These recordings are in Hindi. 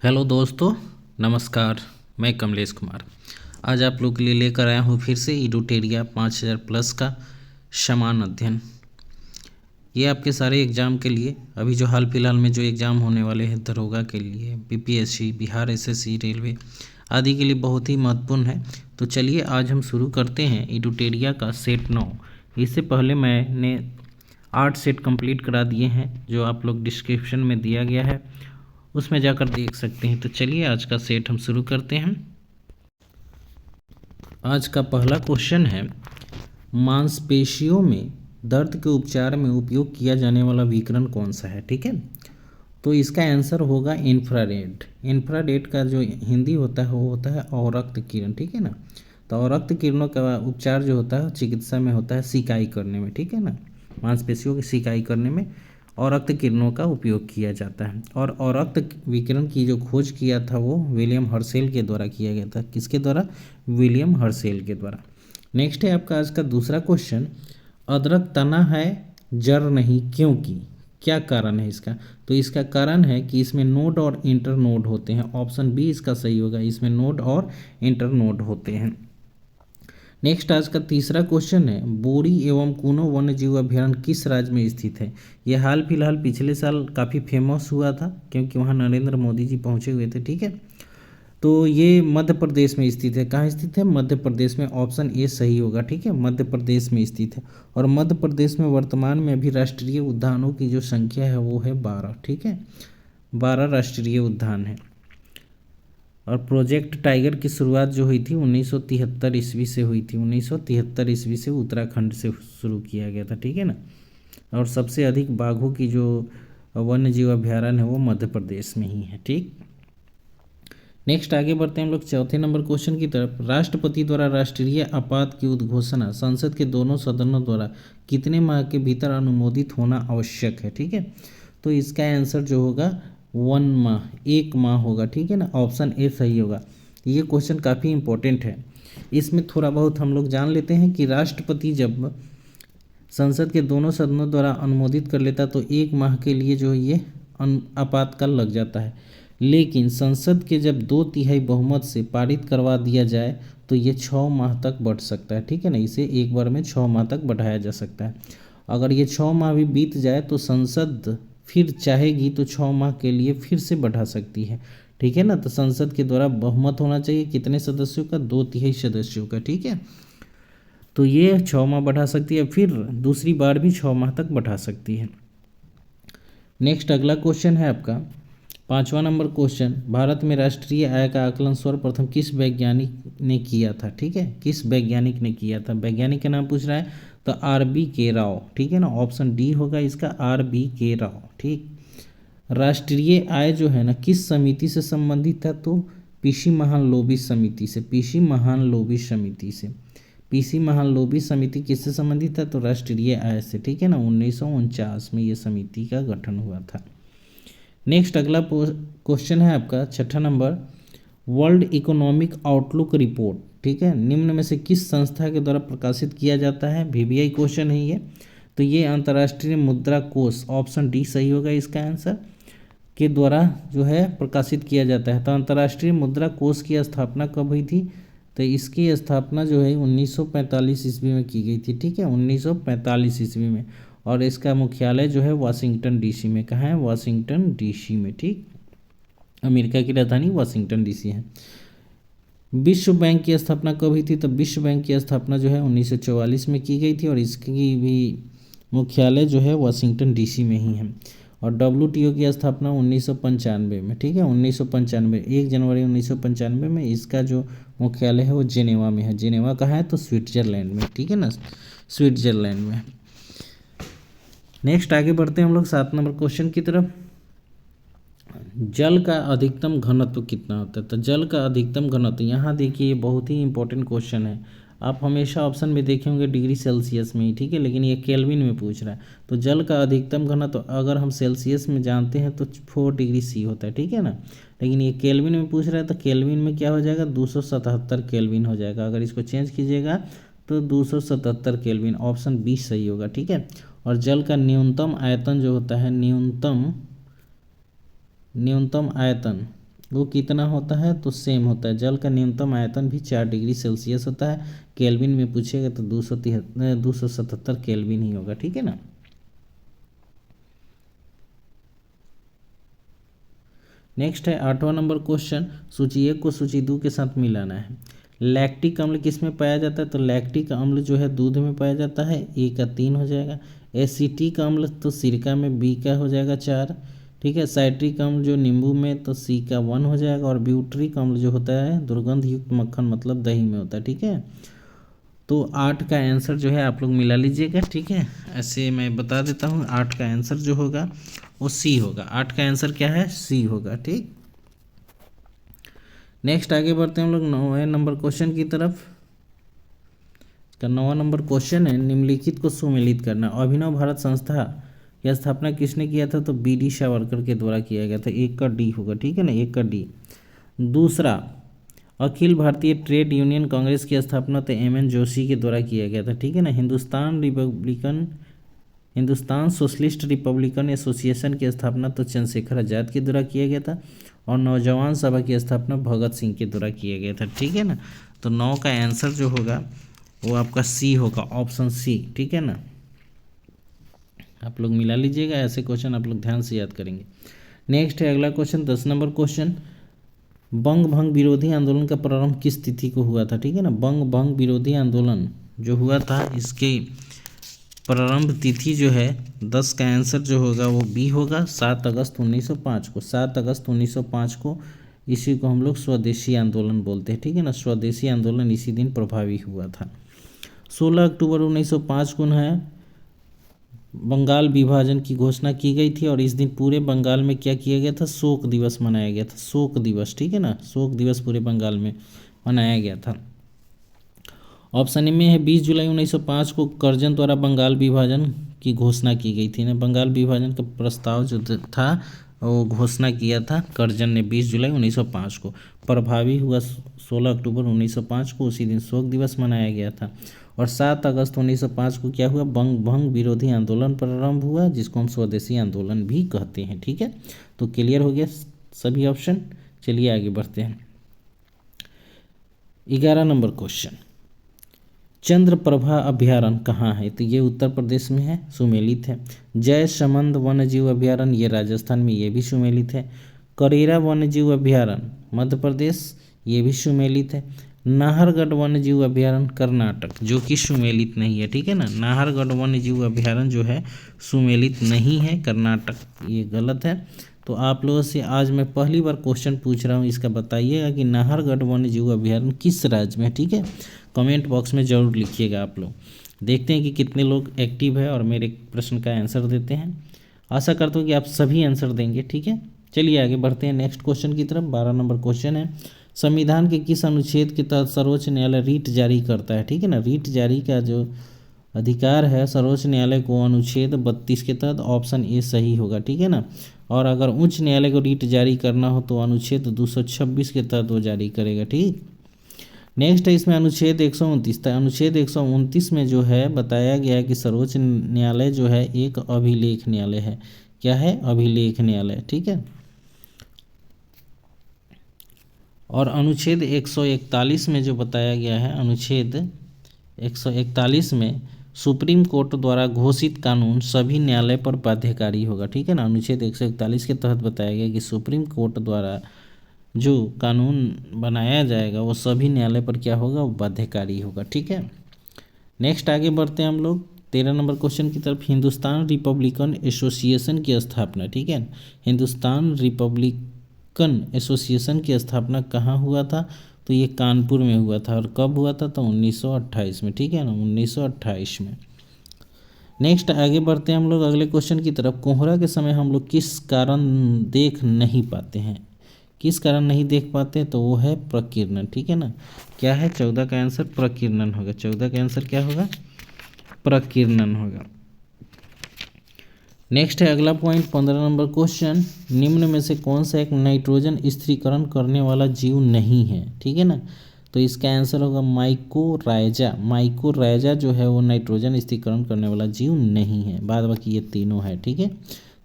हेलो दोस्तों, नमस्कार। मैं कमलेश कुमार आज आप लोग के लिए लेकर आया हूँ फिर से इडुटेरिया 5000 प्लस का समान अध्ययन। ये आपके सारे एग्ज़ाम के लिए अभी जो हाल फिलहाल में जो एग्ज़ाम होने वाले हैं दरोगा के लिए, बीपीएससी, बिहार एसएससी, रेलवे आदि के लिए बहुत ही महत्वपूर्ण है। तो चलिए आज हम शुरू करते हैं इडुटेरिया का सेट 9। इससे पहले मैंने 8 सेट कंप्लीट करा दिए हैं जो आप लोग डिस्क्रिप्शन में दिया गया है, उसमें जाकर देख सकते हैं। तो चलिए आज का सेट हम शुरू करते हैं। आज का पहला क्वेश्चन है, मांसपेशियों में दर्द के उपचार में उपयोग किया जाने वाला विकिरण कौन सा है। ठीक है, तो इसका आंसर होगा इंफ्रारेड। इंफ्रारेड का जो हिंदी होता है वो होता है अवरक्त किरण। ठीक है ना, तो अवरक्त किरणों का उपचार जो होता है चिकित्सा में होता है सिकाई करने में। ठीक है ना, मांसपेशियों की सिकाई करने में अवरक्त किरणों का उपयोग किया जाता है। और अवरक्त विकिरण की जो खोज किया था वो विलियम हर्शेल के द्वारा किया गया था। किसके द्वारा? विलियम हर्शेल के द्वारा। नेक्स्ट है आपका आज का दूसरा क्वेश्चन, अदरक तना है जड़ नहीं क्योंकि, क्या कारण है इसका? तो इसका कारण है कि इसमें नोड और इंटर नोड होते हैं। ऑप्शन बी इसका सही होगा, इसमें नोड और इंटर नोड होते हैं। नेक्स्ट आज का तीसरा क्वेश्चन है, बोरी एवं कूनो वन्य जीव अभयारण्य किस राज्य में स्थित है? यह हाल फिलहाल पिछले साल काफ़ी फेमस हुआ था क्योंकि वहाँ नरेंद्र मोदी जी पहुँचे हुए थे। ठीक है, तो ये मध्य प्रदेश में स्थित है। कहाँ स्थित है? मध्य प्रदेश में। ऑप्शन ए सही होगा। ठीक है, मध्य प्रदेश में स्थित है। और मध्य प्रदेश में वर्तमान में अभी राष्ट्रीय उद्यानों की जो संख्या है वो है 12। ठीक है, 12 राष्ट्रीय उद्यान है। और प्रोजेक्ट टाइगर की शुरुआत जो हुई थी 1973 ईस्वी से हुई थी। 1973 ईस्वी से उत्तराखंड से शुरू किया गया था। ठीक है ना, और सबसे अधिक बाघों की जो वन्य जीव अभयारण्य है वो मध्य प्रदेश में ही है। ठीक, नेक्स्ट आगे बढ़ते हैं हम लोग चौथे नंबर क्वेश्चन की तरफ। राष्ट्रपति द्वारा राष्ट्रीय आपात की उद्घोषणा संसद के दोनों सदनों द्वारा कितने माह के भीतर अनुमोदित होना आवश्यक है? ठीक है, तो इसका आंसर जो होगा 1 माह, 1 माह होगा। ठीक है ना, ऑप्शन ए सही होगा। ये क्वेश्चन काफ़ी इंपॉर्टेंट है, इसमें थोड़ा बहुत हम लोग जान लेते हैं कि राष्ट्रपति जब संसद के दोनों सदनों द्वारा अनुमोदित कर लेता तो 1 माह के लिए जो ये आपातकाल लग जाता है। लेकिन संसद के जब 2/3 बहुमत से पारित करवा दिया जाए तो ये 6 माह तक बढ़ सकता है। ठीक है ना, इसे एक बार में 6 माह तक बढ़ाया जा सकता है। अगर ये 6 माह भी बीत जाए तो संसद फिर चाहेगी तो 6 माह के लिए फिर से बढ़ा सकती है। ठीक है ना, तो संसद के द्वारा बहुमत होना चाहिए कितने सदस्यों का? 2/3 सदस्यों का। ठीक है, तो ये 6 माह बढ़ा सकती है, फिर दूसरी बार भी 6 माह तक बढ़ा सकती है। नेक्स्ट अगला क्वेश्चन है आपका 5वां नंबर क्वेश्चन, भारत में राष्ट्रीय आय का आकलन सर्वप्रथम किस वैज्ञानिक ने किया था? ठीक है, किस वैज्ञानिक ने किया था? वैज्ञानिक का नाम पूछ रहा है तो RBK राव। ठीक है ना, ऑप्शन डी होगा इसका, RBK राव। ठीक, राष्ट्रीय आय जो है ना किस समिति से संबंधित था? तो पीसी महान लोबी समिति से। पीसी महान लोबी समिति से। पीसी महान लोबी समिति किससे संबंधित था? तो राष्ट्रीय आय से। ठीक है ना, 1949 में ये समिति का गठन हुआ था। नेक्स्ट अगला क्वेश्चन है आपका 6ठा number, world economic outlook report. ठीक है, निम्न में से किस संस्था के द्वारा प्रकाशित किया जाता है? VBI क्वेश्चन है ये। तो ये अंतर्राष्ट्रीय मुद्रा कोष, ऑप्शन डी सही होगा इसका आंसर, के द्वारा जो है प्रकाशित किया जाता है। तो अंतर्राष्ट्रीय मुद्रा कोष की स्थापना कब हुई थी? तो इसकी स्थापना जो है 1945 ईस्वी में की गई थी। ठीक है, 1945 ईस्वी में। और इसका मुख्यालय जो है वाशिंगटन DC में। कहाँ है? वाशिंगटन DC में। ठीक, अमेरिका की राजधानी वाशिंगटन DC है। विश्व बैंक की स्थापना कब हुई थी? तो विश्व बैंक की स्थापना जो है 1944 में की गई थी और इसकी भी मुख्यालय जो है वाशिंगटन DC में ही है। और WTO की स्थापना 1995 में। ठीक है, 1995, 1 जनवरी 1995 में इसका जो मुख्यालय है वो जेनेवा में है। जेनेवा कहाँ है? तो स्विट्जरलैंड में। ठीक है ना, स्विट्जरलैंड में। नेक्स्ट आगे बढ़ते हैं हम लोग 7 नंबर क्वेश्चन की तरफ। जल का अधिकतम घनत्व कितना होता है? तो जल का अधिकतम घनत्व, यहाँ देखिए बहुत ही इंपॉर्टेंट क्वेश्चन है। आप हमेशा ऑप्शन में देखे होंगे डिग्री सेल्सियस में ही। ठीक है, लेकिन ये केल्विन में पूछ रहा है। तो जल का अधिकतम घनत्व अगर हम सेल्सियस में जानते हैं तो 4 डिग्री C होता है। ठीक है ना, लेकिन ये केल्विन में पूछ रहा है तो केल्विन में क्या हो जाएगा? 277 केल्विन हो जाएगा। अगर इसको चेंज कीजिएगा तो 277 केल्विन, ऑप्शन बी सही होगा। ठीक है, और जल का न्यूनतम आयतन जो होता है, न्यूनतम आयतन वो कितना होता है, तो सेम होता है। जल का न्यूनतम आयतन भी 4 डिग्री सेल्सियस होता है। केल्विन में पूछेगा तो 277 केल्विन ही होगा, ठीक है ना। नेक्स्ट है 8वां नंबर क्वेश्चन, सूची 1 को सूची 2 के साथ मिलाना है। लैक्टिक अम्ल किस में पाया जाता है, तो लैक्टिक अम्ल जो है दूध में पाया जाता है, ए का 3 हो जाएगा। एसिटिक अम्ल तो सिरका में, बी का हो जाएगा 4, ठीक है। साइट्रिक अम्ल जो नींबू में, तो सी का 1 हो जाएगा। और ब्यूट्रिक अम्ल जो होता है दुर्गंध युक्त मक्खन मतलब दही में होता है, ठीक है। तो 8 का आंसर जो है आप लोग मिला लीजिएगा, ठीक है। ऐसे मैं बता देता हूँ, 8 का आंसर जो होगा वो सी होगा। 8 का आंसर क्या है, सी होगा, ठीक। नेक्स्ट आगे बढ़ते हैं हम लोग 9वें नंबर क्वेश्चन की तरफ। का 9वां नंबर क्वेश्चन है, निम्नलिखित को सुमेलित करना। अभिनव भारत संस्था की स्थापना किसने किया था, तो बी.डी. सावरकर के द्वारा किया गया था। 1 का डी होगा, ठीक है ना, 1 का डी। दूसरा, अखिल भारतीय ट्रेड यूनियन कांग्रेस की स्थापना तो एम.एन. जोशी के द्वारा किया गया था, ठीक है ना। हिंदुस्तान सोशलिस्ट रिपब्लिकन एसोसिएशन की स्थापना तो चंद्रशेखर आज़ाद के द्वारा किया गया था। और नौजवान सभा की स्थापना भगत सिंह के द्वारा किया गया था, ठीक है ना। तो 9 का आंसर जो होगा वो आपका सी होगा, ऑप्शन सी, ठीक है ना। आप लोग मिला लीजिएगा, ऐसे क्वेश्चन आप लोग ध्यान से याद करेंगे। नेक्स्ट है अगला क्वेश्चन, 10 नंबर क्वेश्चन, बंग भंग विरोधी आंदोलन का प्रारंभ किस तिथि को हुआ था, ठीक है ना। बंग भंग विरोधी आंदोलन जो हुआ था, इसके प्रारंभ तिथि जो है 10 का आंसर जो होगा वो बी होगा, 7 अगस्त 1905 को। 7 अगस्त 1905 को, इसी को हम लोग स्वदेशी आंदोलन बोलते हैं, ठीक है ना। स्वदेशी आंदोलन इसी दिन प्रभावी हुआ था। 16 अक्टूबर 1905 को है बंगाल विभाजन की घोषणा की गई थी। और इस दिन पूरे बंगाल में क्या किया गया था, शोक दिवस मनाया गया था। शोक दिवस, ठीक है ना, शोक दिवस पूरे बंगाल में मनाया गया था। ऑप्शन ए में है 20 जुलाई 1905 को करजन द्वारा बंगाल विभाजन की घोषणा की गई थी ना। बंगाल विभाजन का प्रस्ताव जो था वो घोषणा किया था करजन ने 20 जुलाई 1905 को। प्रभावी हुआ 16 अक्टूबर 1905 को, उसी दिन शोक दिवस मनाया गया था। और 7 अगस्त 1905 को क्या हुआ, बंग भंग विरोधी आंदोलन प्रारंभ हुआ, जिसको हम स्वदेशी आंदोलन भी कहते हैं, ठीक है। तो क्लियर हो गया सभी ऑप्शन। चलिए आगे बढ़ते हैं। 11 नंबर क्वेश्चन, चंद्रप्रभा अभयारण्य कहाँ है, तो ये उत्तर प्रदेश में है, सुमेलित है। जय समंद वन्यजीव अभयारण्य ये राजस्थान में, ये भी सुमेलित है। करेरा वन्यजीव अभयारण्य मध्य प्रदेश, ये भी सुमेलित है। नाहरगढ़ वन्यजीव अभयारण्य कर्नाटक, जो कि सुमेलित नहीं है, ठीक है ना। नाहरगढ़ वन्यजीव अभयारण्य जो है सुमेलित नहीं है, कर्नाटक, ये गलत है। तो आप लोगों से आज मैं पहली बार क्वेश्चन पूछ रहा हूँ, इसका बताइएगा कि नाहरगढ़ वन्यजीव अभयारण्य किस राज्य में है, ठीक है। कमेंट बॉक्स में ज़रूर लिखिएगा आप लोग। देखते हैं कि कितने लोग एक्टिव है और मेरे प्रश्न का आंसर देते हैं। आशा करता हूँ कि आप सभी आंसर देंगे, ठीक है। चलिए आगे बढ़ते हैं नेक्स्ट क्वेश्चन की तरफ। 12 नंबर क्वेश्चन है, संविधान के किस अनुच्छेद के तहत सर्वोच्च न्यायालय रीट जारी करता है, ठीक है ना। रीट जारी का जो अधिकार है सर्वोच्च न्यायालय को अनुच्छेद 32 के तहत, ऑप्शन ए सही होगा, ठीक है ना। और अगर उच्च न्यायालय को रीट जारी करना हो तो अनुच्छेद 226 के तहत वो जारी करेगा, ठीक। नेक्स्ट है इसमें अनुच्छेद 129 था। अनुच्छेद 129 में जो है बताया गया है कि सर्वोच्च न्यायालय जो है एक अभिलेख न्यायालय है। क्या है, अभिलेख न्यायालय, ठीक है। और अनुच्छेद 141 में जो बताया गया है, अनुच्छेद 141 में सुप्रीम कोर्ट द्वारा घोषित कानून सभी न्यायालय पर बाध्यकारी होगा, ठीक है ना। अनुच्छेद 141 के तहत बताया गया कि सुप्रीम कोर्ट द्वारा जो कानून बनाया जाएगा वो सभी न्यायालय पर क्या होगा, वो बाध्यकारी होगा, ठीक है। नेक्स्ट आगे बढ़ते हैं हम लोग 13 नंबर क्वेश्चन की तरफ। हिंदुस्तान रिपब्लिकन एसोसिएशन की स्थापना, ठीक है। हिंदुस्तान रिपब्लिकन एसोसिएशन की स्थापना कहाँ हुआ था, तो ये कानपुर में हुआ था। और कब हुआ था, तो 1928 में, ठीक है ना, 1928 में। नेक्स्ट आगे बढ़ते हैं हम लोग अगले क्वेश्चन की तरफ। कोहरा के समय हम लोग किस कारण देख नहीं पाते हैं, किस कारण नहीं देख पाते, तो वो है प्रकीर्णन, ठीक है ना। क्या है, 14 का आंसर प्रकीर्णन होगा। 14 का आंसर क्या होगा, प्रकीर्णन होगा। नेक्स्ट है अगला पॉइंट 15 नंबर क्वेश्चन, निम्न में से कौन सा एक नाइट्रोजन स्थिरीकरण करने वाला जीव नहीं है, ठीक है ना। तो इसका आंसर होगा माइकोराइजा। माइकोराइजा जो है वो नाइट्रोजन स्थिरीकरण करने वाला जीव नहीं है। बाद बाकी ये तीनों है, ठीक है।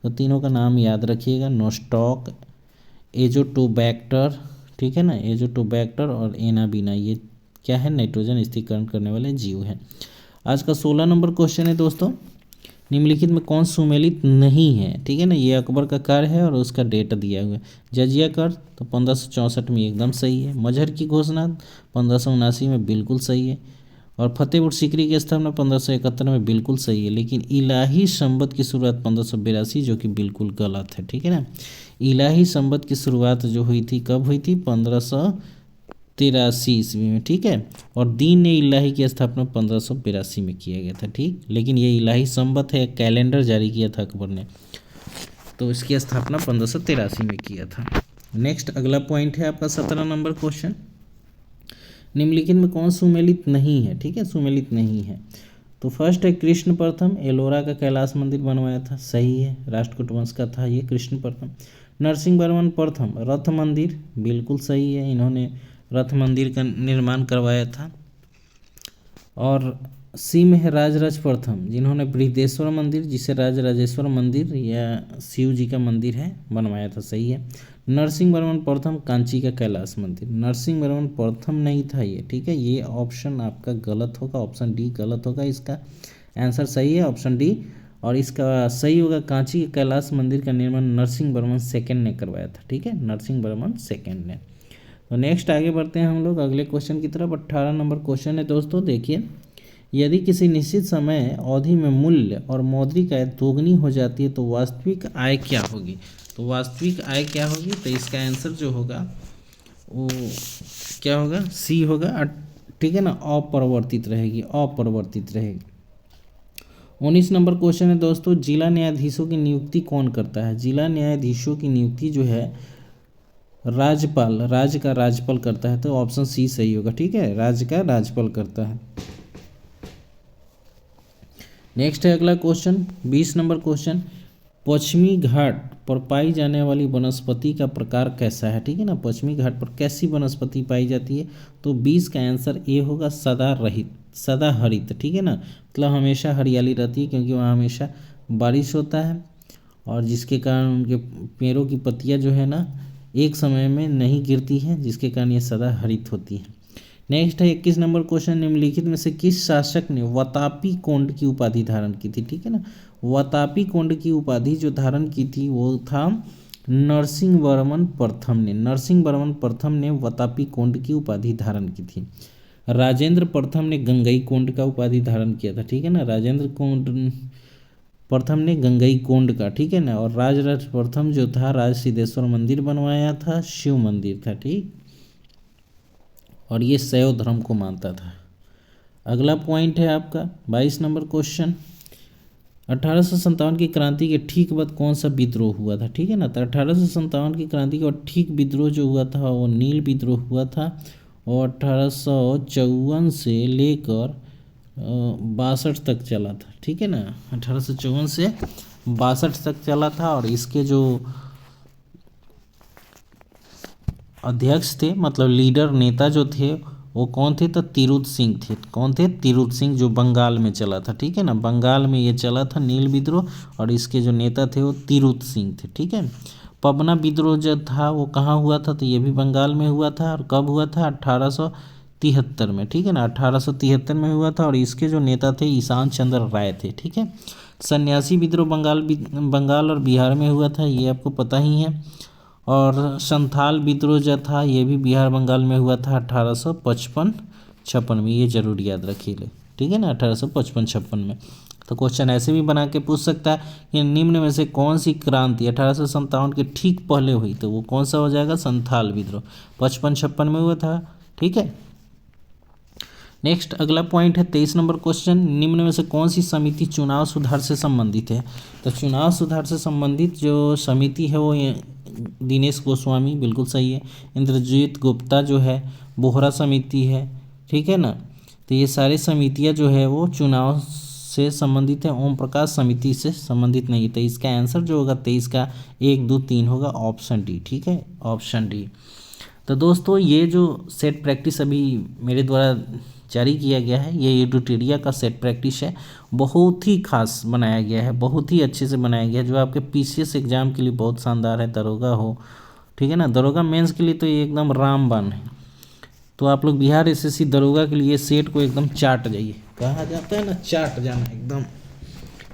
तो तीनों का नाम याद रखिएगा, नोस्टॉक, एजोटोबैक्टर, ठीक है ना, एजोटोबैक्टर और एनाबीना, ये क्या है, नाइट्रोजन स्थिरीकरण करने वाले जीव हैं। आज का 16 नंबर क्वेश्चन है दोस्तों, निम्नलिखित में कौन सुमेलित नहीं है, ठीक है ना, ये अकबर का कार्य है और उसका डेट दिया हुआ है। जजिया कर तो 1564 में एकदम सही है, मजहर की घोषणा 1579 में बिल्कुल सही है, और फतेहपुर सीकरी की स्थापना 1571 में बिल्कुल सही है, लेकिन इलाही संवत की शुरुआत 1582 जो कि बिल्कुल गलत है, ठीक है ना। इलाही संवत की शुरुआत जो हुई थी कब हुई थी, 1583 ईस्वी में, ठीक है, और दीन ए इलाही की स्थापना 1582 में किया गया था, ठीक, लेकिन ये इलाही संवत है, कैलेंडर जारी किया था अकबर ने, तो इसकी स्थापना 1583 में किया था। नेक्स्ट अगला पॉइंट है आपका 17 नंबर क्वेश्चन, निम्नलिखित में कौन सुमेलित नहीं है, ठीक है, सुमेलित नहीं है। तो फर्स्ट है कृष्ण प्रथम, एलोरा का कैलाश मंदिर बनवाया था, सही है, राष्ट्रकूट वंश का था ये कृष्ण प्रथम। नरसिंह वर्मन प्रथम रथ मंदिर, बिल्कुल सही है, इन्होंने रथ मंदिर का निर्माण करवाया था। और सी में है राजराज प्रथम, जिन्होंने बृहदेश्वर मंदिर, जिसे राजराजेश्वर मंदिर या शिव जी का मंदिर है, बनवाया था, सही है। नरसिंह वर्मन प्रथम कांची का कैलाश मंदिर, नरसिंह वर्मन प्रथम नहीं था ये, ठीक है, ये ऑप्शन आपका गलत होगा, ऑप्शन डी गलत होगा, इसका आंसर सही है ऑप्शन डी, और इसका सही होगा कांची के कैलाश मंदिर का निर्माण नरसिंह वर्मन सेकंड ने करवाया था, ठीक है, नरसिंह वर्मन सेकंड ने। तो नेक्स्ट आगे बढ़ते हैं हम लोग अगले क्वेश्चन की तरफ। 18 नंबर क्वेश्चन है दोस्तों, देखिए, यदि किसी निश्चित समय अवधि में मूल्य और मौद्रिक आय दोगुनी हो जाती है तो वास्तविक आय क्या होगी, तो वास्तविक आय क्या होगी, तो इसका आंसर जो होगा वो क्या होगा, सी होगा, ठीक है ना, अपरिवर्तित रहेगी, अपरिवर्तित रहेगी। 19 नंबर क्वेश्चन है दोस्तों, जिला न्यायाधीशों की नियुक्ति कौन करता है, जिला न्यायाधीशों की नियुक्ति जो है राज्यपाल, राज्य का राज्यपाल करता है, तो ऑप्शन सी सही होगा, ठीक है, राज्य का राज्यपाल करता है। नेक्स्ट है अगला क्वेश्चन 20 नंबर क्वेश्चन, पश्चिमी घाट पर पाई जाने वाली वनस्पति का प्रकार कैसा है, ठीक है ना, पश्चिमी घाट पर कैसी वनस्पति पाई जाती है, तो 20 का आंसर ए होगा, सदा रहित, सदा हरित, ठीक है ना, मतलब हमेशा हरियाली रहती है, क्योंकि वहाँ हमेशा बारिश होता है, और जिसके कारण उनके पेड़ों की पत्तियाँ जो है ना एक समय में नहीं गिरती हैं, जिसके कारण ये सदा हरित होती है। नेक्स्ट है 21 नंबर क्वेश्चन, निम्नलिखित में से किस शासक ने वतापी कोंड की उपाधि धारण की थी, ठीक है ना, वतापी कोंड की उपाधि जो धारण की थी वो था नरसिंह वर्मन प्रथम ने, नरसिंह वर्मन प्रथम ने वतापी कोंड की उपाधि धारण की थी। राजेंद्र प्रथम ने गंगई कोंड का उपाधि धारण किया था, ठीक है ना, राजेंद्र कोंड प्रथम ने गंगई कोंड का, ठीक है ना, और राजराज प्रथम जो था राज सिद्धेश्वर मंदिर बनवाया था, शिव मंदिर था, ठीक, और ये शैव धर्म को मानता था। अगला पॉइंट है आपका 22 नंबर क्वेश्चन, 1857 की क्रांति के ठीक बाद कौन सा विद्रोह हुआ था, ठीक है ना, तो 1857 की क्रांति के बाद ठीक विद्रोह जो हुआ था वो नील विद्रोह हुआ था, और 1854 से लेकर 62 तक चला था, ठीक है ना, 1854 से 62 तक चला था, और इसके जो अध्यक्ष थे, मतलब लीडर नेता जो थे वो कौन थे, तो तिरुत सिंह थे, कौन थे, तिरुत सिंह, जो बंगाल में चला था, ठीक है ना, बंगाल में ये चला था नील विद्रोह, और इसके जो नेता थे वो तिरुत सिंह थे, ठीक है। पबना विद्रोह जो था वो कहाँ हुआ था, तो ये भी बंगाल में हुआ था, और कब हुआ था, 1873 में, ठीक है ना, 1873 में हुआ था, और इसके जो नेता थे ईशान चंद्र राय थे, ठीक है। सन्यासी विद्रोह बंगाल और बिहार में हुआ था, ये आपको पता ही है, और संथाल विद्रोह जो था ये भी बिहार बंगाल में हुआ था 1855-56 में, ये जरूर याद रखिए, ठीक है ना, 1855-56 में। तो क्वेश्चन ऐसे भी बना के पूछ सकता है कि निम्न में से कौन सी क्रांति 1857 के ठीक पहले हुई, तो वो कौन सा हो जाएगा, संथाल विद्रोह 55-56 में हुआ था, ठीक है। नेक्स्ट अगला पॉइंट है 23 नंबर क्वेश्चन, निम्न में से कौन सी समिति चुनाव सुधार से संबंधित है, तो चुनाव सुधार से संबंधित जो समिति है वो दिनेश गोस्वामी, बिल्कुल सही है, इंद्रजीत गुप्ता जो है, बोहरा समिति है, ठीक है ना, तो ये सारे समितियाँ जो है वो चुनाव से संबंधित है, ओम प्रकाश समिति से संबंधित नहीं, तो इसका आंसर जो होगा 23 का 1, 2, 3 होगा ऑप्शन डी, ठीक है, ऑप्शन डी। तो दोस्तों ये जो सेट प्रैक्टिस अभी मेरे द्वारा जारी किया गया है, ये एडुटेरिया का सेट प्रैक्टिस है, बहुत ही खास बनाया गया है, बहुत ही अच्छे से बनाया गया है, जो आपके पीसीएस एग्जाम के लिए बहुत शानदार है, दरोगा हो, ठीक है ना। दरोगा मेंस के लिए तो ये एकदम रामबाण है। तो आप लोग बिहार एसएससी दरोगा के लिए सेट को एकदम चाट जाइए, कहा जाता है ना चाट जाना, एकदम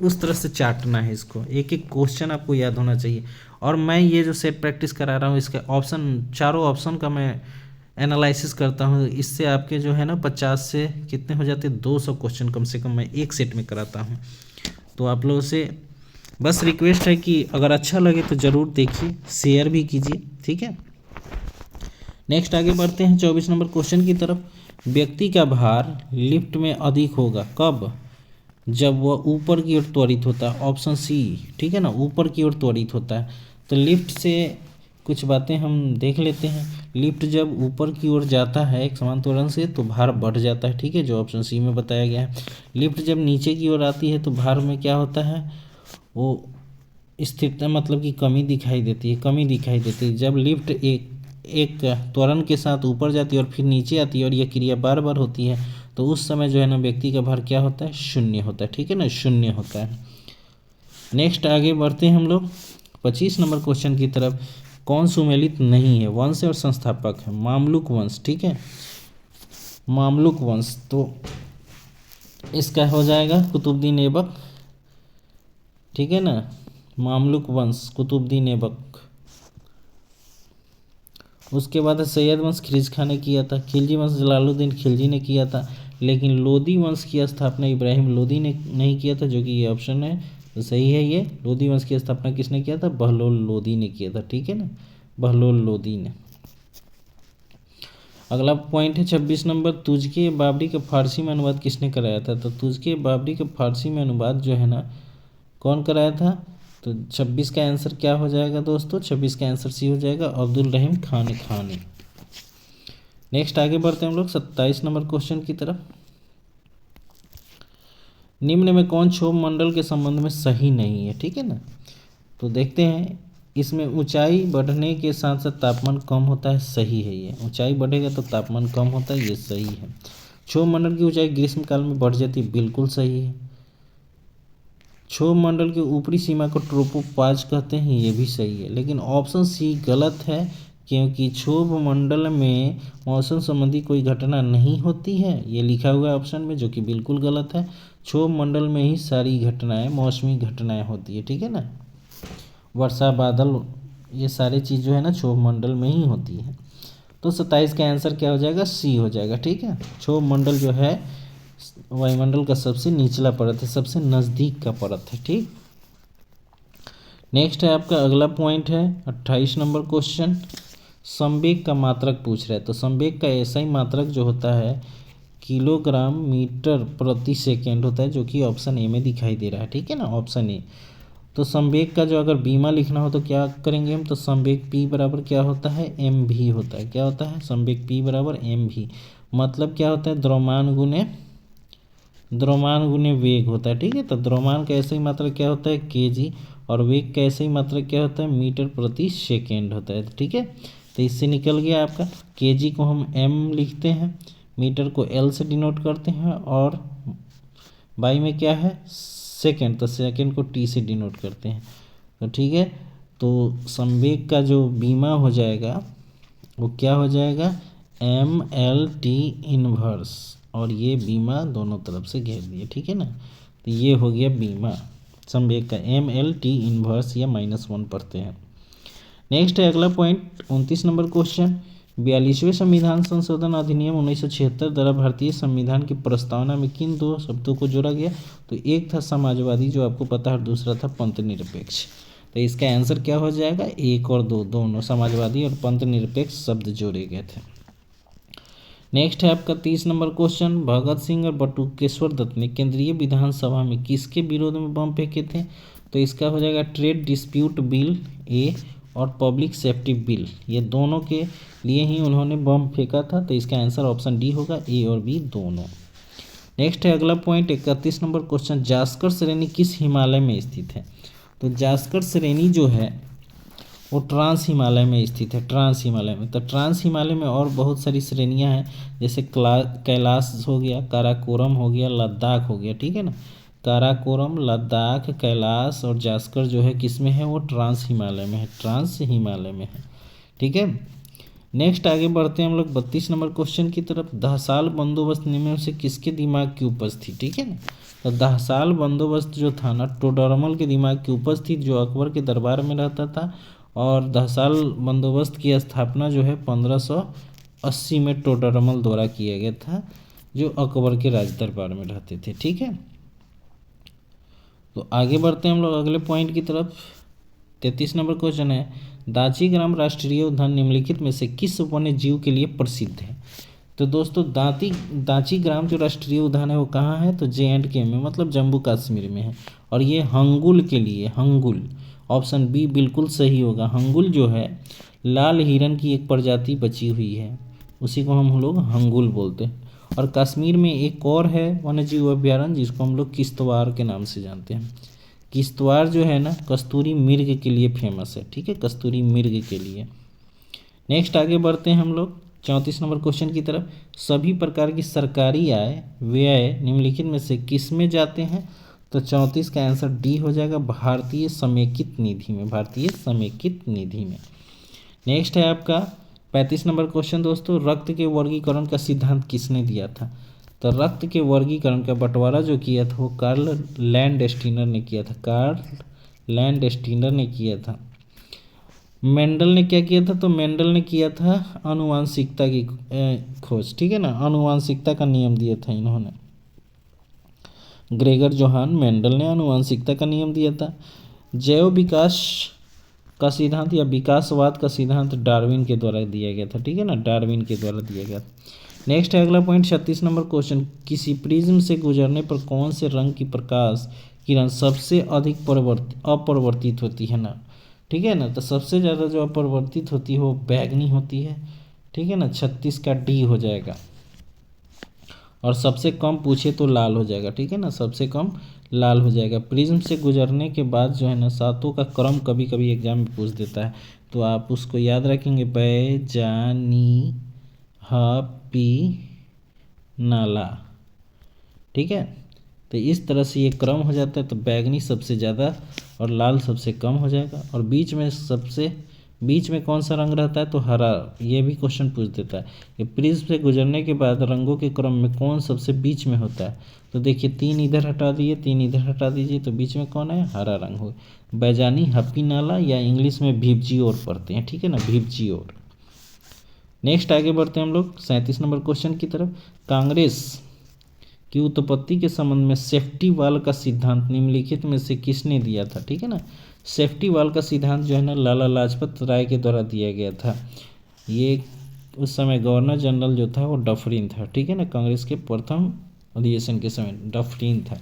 उस तरह से चाटना है इसको, एक एक क्वेश्चन आपको याद होना चाहिए। और मैं ये जो सेट प्रैक्टिस करा रहा हूँ इसका ऑप्शन, चारों ऑप्शन का मैं एनालिसिस करता हूँ, इससे आपके जो है ना 50 से कितने हो जाते हैं 200 क्वेश्चन कम से कम मैं एक सेट में कराता हूँ। तो आप लोगों से बस रिक्वेस्ट है कि अगर अच्छा लगे तो ज़रूर देखिए, शेयर भी कीजिए, ठीक है। नेक्स्ट आगे बढ़ते हैं 24 नंबर क्वेश्चन की तरफ। व्यक्ति का भार लिफ्ट में अधिक होगा कब? जब वह ऊपर की ओर त्वरित होता है, ऑप्शन सी, ठीक है ना, ऊपर की ओर त्वरित होता है। तो लिफ्ट से कुछ बातें हम देख लेते हैं। लिफ्ट जब ऊपर की ओर जाता है एक समान त्वरण से तो भार बढ़ जाता है, ठीक है, जो ऑप्शन सी में बताया गया है। लिफ्ट जब नीचे की ओर आती है तो भार में क्या होता है, वो स्थिरता मतलब कि कमी दिखाई देती है। जब लिफ्ट एक त्वरण के साथ ऊपर जाती है और फिर नीचे आती है और यह क्रिया बार बार होती है तो उस समय जो है ना व्यक्ति का भार क्या होता है, शून्य होता है, ठीक है ना, शून्य होता है। नेक्स्ट आगे बढ़ते हैं हम लोग 25 नंबर क्वेश्चन की तरफ। कौन सुमेलित नहीं है? वंश और संस्थापक है। मामलुक वंश, ठीक है, मामलुक वंश, तो इसका हो जाएगा कुतुबुद्दीन ऐबक, ठीक है ना, मामलुक वंश कुतुबुद्दीन ऐबक। उसके बाद सैयद वंश खिलजी खां ने किया था। खिलजी वंश जलालुद्दीन खिलजी ने किया था, लेकिन लोदी वंश की स्थापना इब्राहिम लोदी ने नहीं किया था, जो कि ये ऑप्शन है तो सही है। ये लोदी वंश की स्थापना किसने किया था? बहलोल लोदी ने किया था, ठीक है ना, बहलोल लोदी ने। अगला पॉइंट है 26 नंबर। तुझके बाबरी का फारसी में अनुवाद किसने कराया था? तो तुझके बाबरी का फारसी में अनुवाद जो है ना कौन कराया था? तो 26 का आंसर क्या हो जाएगा दोस्तों? 26 का आंसर सी हो जाएगा, अब्दुल रहीम खान खानी। नेक्स्ट आगे बढ़ते हैं हम लोग 27 नंबर क्वेश्चन की तरफ। निम्न में कौन क्षोभ मंडल के संबंध में सही नहीं है, ठीक है ना। तो देखते हैं, इसमें ऊंचाई बढ़ने के साथ साथ तापमान कम होता है, सही है ये, ऊंचाई बढ़ेगा तो तापमान कम होता है, ये सही है। क्षोभ मंडल की ऊंचाई ग्रीष्म काल में बढ़ जाती है, बिल्कुल सही है। क्षोभ मंडल की ऊपरी सीमा को ट्रोपोपाज कहते हैं, ये भी सही है। लेकिन ऑप्शन सी गलत है, क्योंकि क्षोभ मंडल में मौसम संबंधी कोई घटना नहीं होती है, ये लिखा हुआ है ऑप्शन में, जो कि बिल्कुल गलत है। क्षोभ मंडल में ही सारी घटनाएं मौसमी घटनाएं होती है, ठीक है ना, वर्षा बादल ये सारी चीज़ जो है ना क्षोभ मंडल में ही होती है। तो 27 का आंसर क्या हो जाएगा? सी हो जाएगा, ठीक है। क्षोभ मंडल जो है वायुमंडल का सबसे निचला परत है, सबसे नज़दीक का परत है, ठीक। नेक्स्ट है आपका अगला पॉइंट है 28 नंबर क्वेश्चन। संवेग का मात्रक पूछ रहा है। तो संवेग का ऐसा ही मात्रक जो होता है किलोग्राम मीटर प्रति सेकेंड होता है, जो कि ऑप्शन ए में दिखाई दे रहा है, ठीक है ना, ऑप्शन ए। तो संवेग का जो अगर बीमा लिखना हो तो क्या करेंगे हम? तो संवेग पी बराबर क्या होता है? एम भी होता है। क्या होता है? संवेग पी बराबर एम भी, मतलब क्या होता है? द्रव्यमान गुने वेग होता है, ठीक है। तो द्रव्यमान का ऐसे ही मात्रक क्या होता है? केजी, और वेग का ऐसे ही मात्रक क्या होता है? मीटर प्रति सेकेंड होता है, ठीक है। तो इससे निकल गया आपका केजी को हम एम लिखते हैं, मीटर को एल से डिनोट करते हैं, और बाई में क्या है? सेकेंड, तो सेकेंड को टी से डिनोट करते हैं, तो ठीक है। तो संवेग का जो बीमा हो जाएगा वो क्या हो जाएगा? एम एल टी इनवर्स, और ये बीमा दोनों तरफ से घेर दिए, ठीक है ना। तो ये हो गया बीमा संवेग का, एम एल टी इनवर्स या -1 पढ़ते हैं। नेक्स्ट है अगला पॉइंट 29 नंबर क्वेश्चन। 42वें संविधान संशोधन अधिनियम 1976 द्वारा भारतीय संविधान की प्रस्तावना में किन दो शब्दों को जोड़ा गया? तो एक था समाजवादी, जो आपको पता है, और दूसरा था पंथ निरपेक्ष। तो इसका आंसर क्या हो जाएगा? 1 और 2 दोनों समाजवादी और पंथ निरपेक्ष शब्द जोड़े गए थे। नेक्स्ट है आपका 30 नंबर क्वेश्चन। भगत सिंह और बटुकेश्वर दत्त ने केंद्रीय विधानसभा में किसके विरोध में बम फेंके थे? तो इसका हो जाएगा ट्रेड डिस्प्यूट बिल ए और पब्लिक सेफ्टी बिल, ये दोनों के लिए ही उन्होंने बम फेंका था। तो इसका आंसर ऑप्शन डी होगा, ए और बी दोनों। नेक्स्ट है अगला पॉइंट 31 नंबर क्वेश्चन। जास्कर श्रेणी किस हिमालय में स्थित है? तो जास्कर श्रेणी जो है वो ट्रांस हिमालय में स्थित है, ट्रांस हिमालय में। तो ट्रांस हिमालय में और बहुत सारी श्रेणियां हैं, जैसे कैलाश हो गया, काराकोरम हो गया, लद्दाख हो गया, ठीक है ना। काराकोरम, लद्दाख, कैलाश और जास्कर जो है किस में है? वो ट्रांस हिमालय में है, ट्रांस हिमालय में है, ठीक है। नेक्स्ट आगे बढ़ते हैं हम लोग 32 नंबर क्वेश्चन की तरफ। दहसाल बंदोबस्त निम्न में से किसके दिमाग की उपज थी, ठीक है ना। तो दहसाल बंदोबस्त जो था ना, टोडरमल के दिमाग की उपज थी, जो अकबर के दरबार में रहता था। और दहसाल बंदोबस्त की स्थापना जो है 1580 में टोडरमल द्वारा किया गया था, जो अकबर के राज दरबार में रहते थे, ठीक है। तो आगे बढ़ते हैं हम लोग अगले पॉइंट की तरफ। 33 नंबर क्वेश्चन है, दांचीग्राम राष्ट्रीय उद्यान निम्नलिखित में से किस वन्य जीव के लिए प्रसिद्ध है। तो दोस्तों दांचीग्राम जो राष्ट्रीय उद्यान है वो कहाँ है, तो JNK में, मतलब जम्मू कश्मीर में है। और ये हंगुल के लिए, हंगुल, ऑप्शन बी बिल्कुल सही होगा। हंगुल जो है लाल हिरन की एक प्रजाति बची हुई है, उसी को हम लोग हंगुल बोलते हैं। और कश्मीर में एक और है वन्यजीव अभ्यारण्य जिसको हम लोग किश्तवाड़ के नाम से जानते हैं। किश्तवाड़ जो है ना कस्तूरी मृग के लिए फेमस है, ठीक है, कस्तूरी मृग के लिए। नेक्स्ट आगे बढ़ते हैं हम लोग 34 नंबर क्वेश्चन की तरफ। सभी प्रकार की सरकारी आय व्यय निम्नलिखित में से किस में जाते हैं। तो 34 का आंसर डी हो जाएगा, भारतीय समेकित निधि में, भारतीय समेकित निधि में। नेक्स्ट है आपका 35 नंबर क्वेश्चन दोस्तों, रक्त के वर्गीकरण का सिद्धांत किसने दिया था। तो रक्त के वर्गीकरण का बंटवारा जो किया था वो कार्ल लैंडस्टीनर ने किया था, कार्ल लैंडस्टीनर ने किया था। मेंडल ने क्या किया था, तो मेंडल ने किया था आनुवांशिकता की खोज, ठीक है ना, आनुवांशिकता का नियम दिया था इन्होंने। ग्रेगर जोहान मेंडल ने आनुवांशिकता का नियम दिया था। जैव विकास का सिद्धांत या विकासवाद का सिद्धांत डार्विन के द्वारा दिया गया था, ठीक है ना, डार्विन के द्वारा दिया गया। नेक्स्ट है अगला पॉइंट 36 नंबर क्वेश्चन, किसी प्रिज्म से गुजरने पर कौन से रंग की प्रकाश किरण सबसे अधिक अपरिवर्तित होती है ना, ठीक है ना। तो सबसे ज़्यादा जो अपरिवर्तित होती है वो बैगनी होती है, ठीक है ना, 36 का डी हो जाएगा। और सबसे कम पूछे तो लाल हो जाएगा, ठीक है ना, सबसे कम लाल हो जाएगा। प्रिज्म से गुजरने के बाद जो है ना सातों का क्रम कभी कभी एग्जाम में पूछ देता है, तो आप उसको याद रखेंगे, बैजानी हपी नाला, ठीक है। तो इस तरह से ये क्रम हो जाता है, तो बैगनी सबसे ज़्यादा और लाल सबसे कम हो जाएगा। और बीच में कौन सा रंग रहता है, तो हरा, ये भी क्वेश्चन पूछ देता है कि प्रिज्म से गुजरने के बाद रंगों के क्रम में कौन सबसे बीच में होता है। तो देखिए 3 इधर हटा दिए, 3 इधर हटा दीजिए, तो बीच में कौन है, हरा रंग हो, बैजानी हपी नाला, या इंग्लिश में भिपजियोर पढ़ते हैं, ठीक है ना, भिपजियोर। नेक्स्ट आगे बढ़ते हैं हम लोग 37 नंबर क्वेश्चन की तरफ। कांग्रेस की उत्पत्ति के संबंध में सेफ्टी वाल का सिद्धांत निम्नलिखित में से किसने दिया था, ठीक है ना। सेफ्टी वाल का सिद्धांत जो है ना लाला लाजपत राय के द्वारा दिया गया था। ये उस समय गवर्नर जनरल जो था वो डफरिन था, ठीक है ना, कांग्रेस के प्रथम अधिवेशन के समय डफरिन था।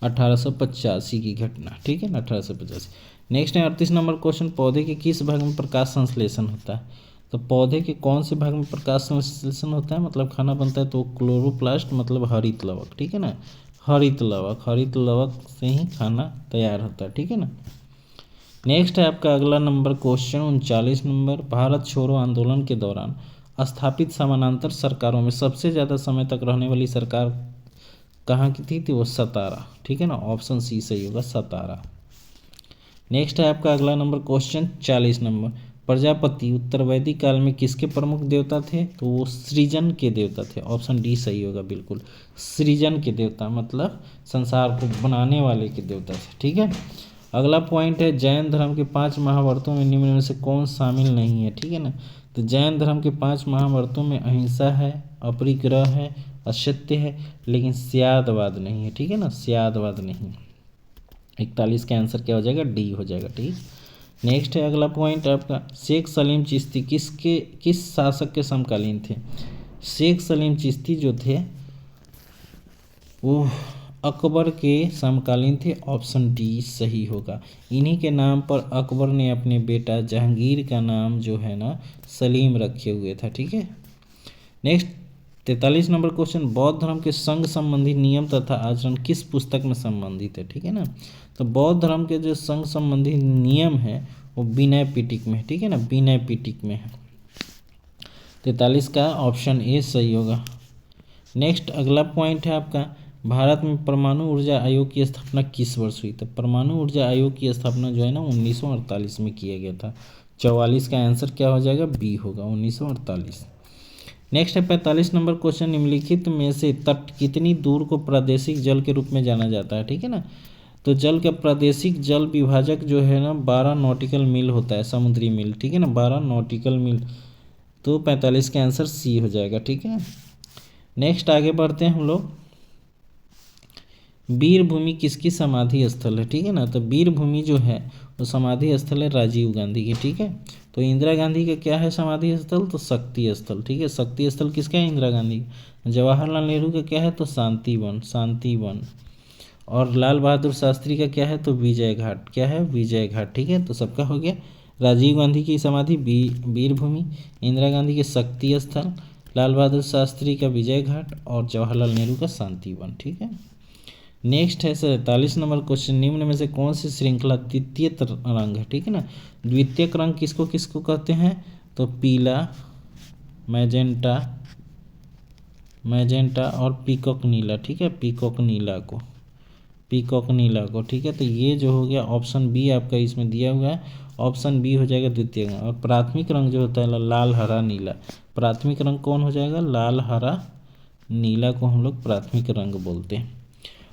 1885 की घटना, ठीक है ना, 1885। नेक्स्ट है 38 नंबर क्वेश्चन, पौधे के किस भाग में प्रकाश संश्लेषण होता है। तो पौधे के कौन से भाग में प्रकाश संश्लेषण होता है, मतलब खाना बनता है, तो क्लोरोप्लास्ट, मतलब हरित लवक, ठीक है ना, हरित लवक से ही खाना तैयार होता है, ठीक है ना। नेक्स्ट है आपका अगला नंबर क्वेश्चन 39 नंबर, भारत छोड़ो आंदोलन के दौरान स्थापित समानांतर सरकारों में सबसे ज़्यादा समय तक रहने वाली सरकार कहाँ की थी, वो सतारा, ठीक है ना, ऑप्शन सी सही होगा, सतारा। नेक्स्ट है आपका अगला नंबर क्वेश्चन 40 नंबर, प्रजापति उत्तर वैदिक काल में किसके प्रमुख देवता थे, तो वो सृजन के देवता थे, ऑप्शन डी सही होगा बिल्कुल, सृजन के देवता, मतलब संसार को बनाने वाले के देवता थे, ठीक है। अगला पॉइंट है जैन धर्म के 5 महाव्रतों में निम्न में से कौन शामिल नहीं है, ठीक है ना। तो जैन धर्म के 5 महाव्रतों में अहिंसा है, अपरिग्रह है, असत्य है, लेकिन स्यादवाद नहीं है, ठीक है ना, स्यादवाद नहीं। 41 का आंसर क्या हो जाएगा, डी हो जाएगा, ठीक। नेक्स्ट है अगला पॉइंट आपका, शेख सलीम चिश्ती किस शासक के समकालीन थे। शेख सलीम चिश्ती जो थे वो अकबर के समकालीन थे, ऑप्शन डी सही होगा। इन्हीं के नाम पर अकबर ने अपने बेटा जहांगीर का नाम जो है ना सलीम रखे हुए था, ठीक है। नेक्स्ट 43 नंबर क्वेश्चन, बौद्ध धर्म के संघ संबंधी नियम तथा आचरण किस पुस्तक में संबंधित है, ठीक है ना। तो बौद्ध धर्म के जो संघ संबंधी नियम है वो विनय पिटक में है, ठीक है ना, विनय पिटक में है। 43 का ऑप्शन ए सही होगा। नेक्स्ट अगला पॉइंट है आपका, भारत में परमाणु ऊर्जा आयोग की स्थापना किस वर्ष हुई। तो परमाणु ऊर्जा आयोग की स्थापना जो है ना 1948 में किया गया था, 44 का आंसर क्या हो जाएगा, बी होगा 1948। नेक्स्ट है 45 नंबर क्वेश्चन, निम्नलिखित में से तट कितनी दूर को प्रादेशिक जल के रूप में जाना जाता है, ठीक है ना। तो जल का प्रादेशिक जल विभाजक जो है ना 12 नॉटिकल मील होता है, समुद्री मील, ठीक है ना, 12 नॉटिकल मील। तो 45 का आंसर सी हो जाएगा, ठीक है। नेक्स्ट आगे बढ़ते हैं हम लोग। वीर भूमि किसकी समाधि स्थल है, ठीक है ना। तो वीर भूमि जो है वो समाधि स्थल है राजीव गांधी की, ठीक है। तो इंदिरा गांधी का क्या है समाधि स्थल, तो शक्ति स्थल, ठीक है। शक्ति स्थल किसका है, इंदिरा गांधी। जवाहरलाल नेहरू का क्या है, तो शांति वन, शांति वन। और लाल बहादुर शास्त्री का क्या है, तो विजय घाट, क्या है, विजय घाट, ठीक है। तो सबका हो गया। राजीव गांधी की समाधि वीर भूमि, इंदिरा गांधी के शक्ति स्थल, लाल बहादुर शास्त्री का विजय घाट और जवाहरलाल नेहरू का शांति वन, ठीक है। नेक्स्ट है 47 नंबर क्वेश्चन, निम्न में से कौन सी श्रृंखला द्वितीय रंग है, ठीक है ना। द्वितीय रंग किसको किसको कहते हैं, तो पीला, मैजेंटा, मैजेंटा और पीकॉक नीला, ठीक है, पीकॉक नीला को, पीकॉक नीला को, ठीक है। तो ये जो हो गया ऑप्शन बी आपका इसमें दिया हुआ है, ऑप्शन बी हो जाएगा द्वितीय रंग। और प्राथमिक रंग जो होता है लाल हरा नीला, प्राथमिक रंग कौन हो जाएगा, लाल हरा नीला को हम लोग प्राथमिक रंग बोलते हैं।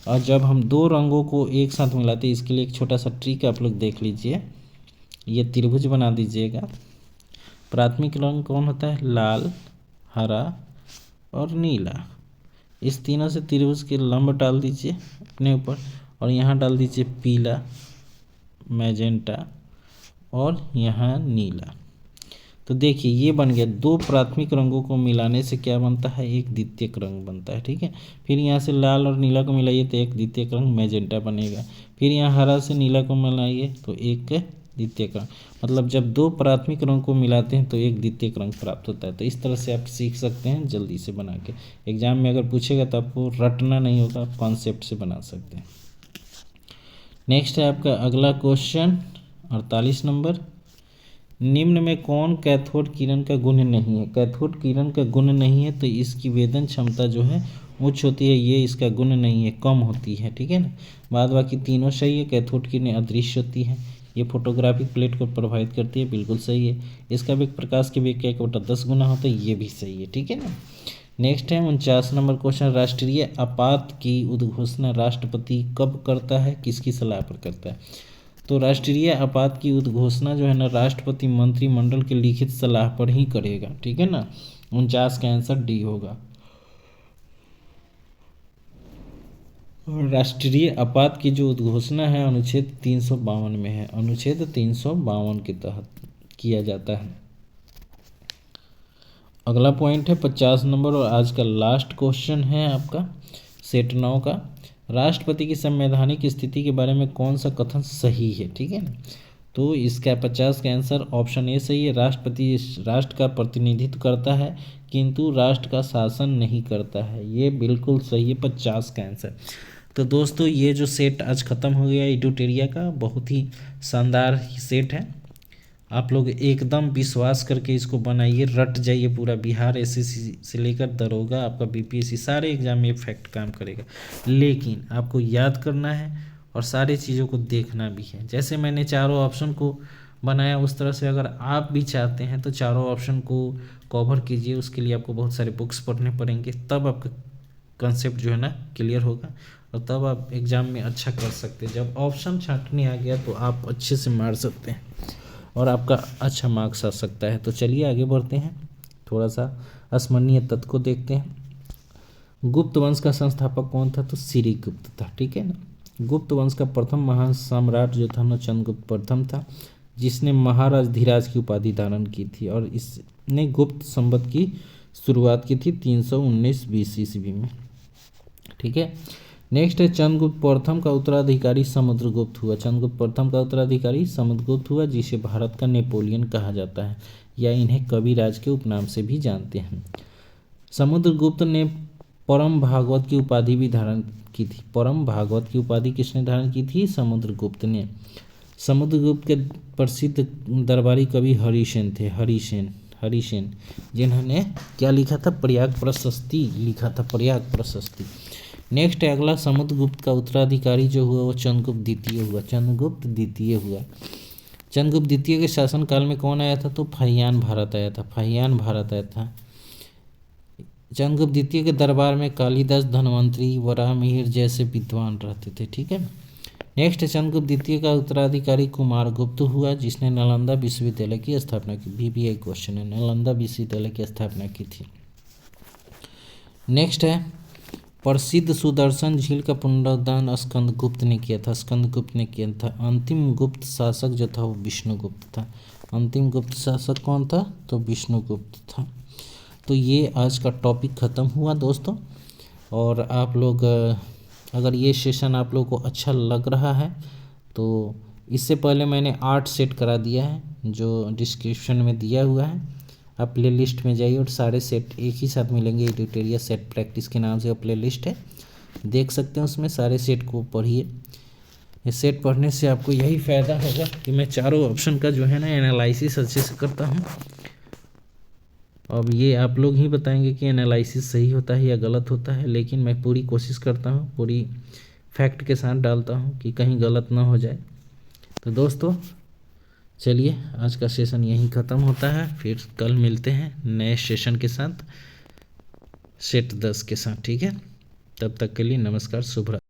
और जब हम दो रंगों को एक साथ मिलाते हैं, इसके लिए एक छोटा सा ट्रिक आप लोग देख लीजिए, ये त्रिभुज बना दीजिएगा। प्राथमिक रंग कौन होता है, लाल, हरा और नीला। इस तीनों से त्रिभुज के लंब डाल दीजिए अपने ऊपर, और यहाँ डाल दीजिए पीला, मैजेंटा और यहाँ नीला। तो देखिए ये बन गया, दो प्राथमिक रंगों को मिलाने से क्या बनता है, एक द्वितीयक रंग बनता है, ठीक है। फिर यहाँ से लाल और नीला को मिलाइए तो एक द्वितीयक रंग मैजेंटा बनेगा। फिर यहाँ हरा से नीला को मिलाइए तो एक द्वितीयक रंग, मतलब जब दो प्राथमिक रंग को मिलाते हैं तो एक द्वितीयक रंग प्राप्त होता है। तो इस तरह से आप सीख सकते हैं जल्दी से बना के, एग्जाम में अगर पूछेगा तो आपको रटना नहीं होगा, आप कॉन्सेप्ट से बना सकते हैं। नेक्स्ट है आपका अगला क्वेश्चन 48 नंबर, निम्न में कौन कैथोड किरण का गुण नहीं है। कैथोड किरण का गुण नहीं है तो इसकी वेदन क्षमता जो है उच्च होती है, ये इसका गुण नहीं है, कम होती है, ठीक है ना। बाद बाकी तीनों सही है। कैथोड किरण अदृश्य होती है, ये फोटोग्राफिक प्लेट को प्रभावित करती है, बिल्कुल सही है। इसका वेग प्रकाश के वेग का 1/10 गुना होता है, ये भी सही है, ठीक है ना। नेक्स्ट है 49 नंबर क्वेश्चन, राष्ट्रीय आपात की उद्घोषणा राष्ट्रपति कब करता है, किसकी सलाह पर करता है। तो राष्ट्रीय आपात की उद्घोषणा जो है ना राष्ट्रपति मंत्रिमंडल के लिखित सलाह पर ही करेगा, ठीक है ना। 49 का आंसर डी होगा। राष्ट्रीय आपात की जो उद्घोषणा है अनुच्छेद 352 में है, अनुच्छेद 352 के तहत किया जाता है। अगला पॉइंट है 50 नंबर और आज का लास्ट क्वेश्चन है आपका सेट 9 का, राष्ट्रपति की संवैधानिक स्थिति के बारे में कौन सा कथन सही है, ठीक है ना। तो इसका 50 का आंसर ऑप्शन ए सही है, राष्ट्रपति राष्ट्र का प्रतिनिधित्व करता है किंतु राष्ट्र का शासन नहीं करता है, ये बिल्कुल सही है 50 का आंसर। तो दोस्तों ये जो सेट आज ख़त्म हो गया एडुटेरिया का, बहुत ही शानदार सेट है। आप लोग एकदम विश्वास करके इसको बनाइए, रट जाइए पूरा। बिहार एसएससी से लेकर दरोगा, आपका बीपीएससी, सारे एग्जाम में फैक्ट काम करेगा, लेकिन आपको याद करना है और सारी चीज़ों को देखना भी है। जैसे मैंने चारों ऑप्शन को बनाया उस तरह से अगर आप भी चाहते हैं तो चारों ऑप्शन को कवर कीजिए। उसके लिए आपको बहुत सारे बुक्स पढ़ने पड़ेंगे, तब आपका कंसेप्ट जो है ना क्लियर होगा और तब आप एग्ज़ाम में अच्छा कर सकते हैं। जब ऑप्शन छांटने आ गया तो आप अच्छे से मार सकते हैं और आपका अच्छा मार्क्स आ सकता है। तो चलिए आगे बढ़ते हैं, थोड़ा सा अस्मरणीय तत्व को देखते हैं। गुप्त वंश का संस्थापक कौन था, तो श्रीगुप्त था, ठीक है ना। गुप्त वंश का प्रथम महान सम्राट जो था ना चंद्रगुप्त प्रथम था, जिसने महाराज धीराज की उपाधि धारण की थी और इसने गुप्त संवत की शुरुआत की थी 319 बीसी ईस्वी में, ठीक है। नेक्स्ट है चंद्रगुप्त प्रथम का उत्तराधिकारी समुद्रगुप्त हुआ। चंद्रगुप्त प्रथम का उत्तराधिकारी समुद्रगुप्त हुआ, जिसे भारत का नेपोलियन कहा जाता है या इन्हें कविराज के उपनाम से भी जानते हैं। समुद्रगुप्त ने परम भागवत की उपाधि भी धारण की थी। परम भागवत की उपाधि किसने धारण की थी, समुद्रगुप्त ने। समुद्रगुप्त के प्रसिद्ध दरबारी कवि हरिसेन थे, हरिसेन, जिन्होंने क्या लिखा था, प्रयाग प्रशस्ति लिखा था, प्रयाग प्रशस्ति। नेक्स्ट है अगला, समुद्रगुप्त का उत्तराधिकारी जो हुआ वो चंद्रगुप्त द्वितीय हुआ, चंद्रगुप्त द्वितीय हुआ। चंद्रगुप्त द्वितीय के शासनकाल में कौन आया था? तो फाहियान भारत आया था, फाहियान भारत आया था। चंद्रगुप्त द्वितीय के दरबार में कालिदास, धन्वंतरी, वराहमिहिर जैसे विद्वान रहते थे। ठीक है। नेक्स्ट, चंद्रगुप्त द्वितीय का उत्तराधिकारी कुमारगुप्त हुआ, जिसने नालंदा विश्वविद्यालय की स्थापना की। BBI क्वेश्चन है, नालंदा विश्वविद्यालय की स्थापना की थी। नेक्स्ट है, प्रसिद्ध सुदर्शन झील का पुनरुद्धार स्कंदगुप्त ने किया था, स्कंदगुप्त ने किया था। अंतिम गुप्त शासक जो था वो विष्णुगुप्त था। अंतिम गुप्त शासक कौन था? तो विष्णुगुप्त था। तो ये आज का टॉपिक ख़त्म हुआ दोस्तों। और आप लोग अगर ये सेशन आप लोग को अच्छा लग रहा है तो इससे पहले मैंने 8 सेट करा दिया है, जो डिस्क्रिप्शन में दिया हुआ है। आप प्ले लिस्ट में जाइए और सारे सेट एक ही साथ मिलेंगे। एडिटोरियल सेट प्रैक्टिस के नाम से प्ले लिस्ट है, देख सकते हैं, उसमें सारे सेट को पढ़िए। ये सेट पढ़ने से आपको यही फ़ायदा होगा कि मैं चारों ऑप्शन का जो है ना एनालिसिस अच्छे से करता हूँ। अब ये आप लोग ही बताएंगे कि एनालिसिस सही होता है या गलत होता है, लेकिन मैं पूरी कोशिश करता हूँ, पूरी फैक्ट के साथ डालता हूँ कि कहीं गलत ना हो जाए। तो दोस्तों चलिए, आज का सेशन यहीं ख़त्म होता है, फिर कल मिलते हैं नए सेशन के साथ, सेट 10 के साथ। ठीक है, तब तक के लिए नमस्कार, शुभ रात्रि।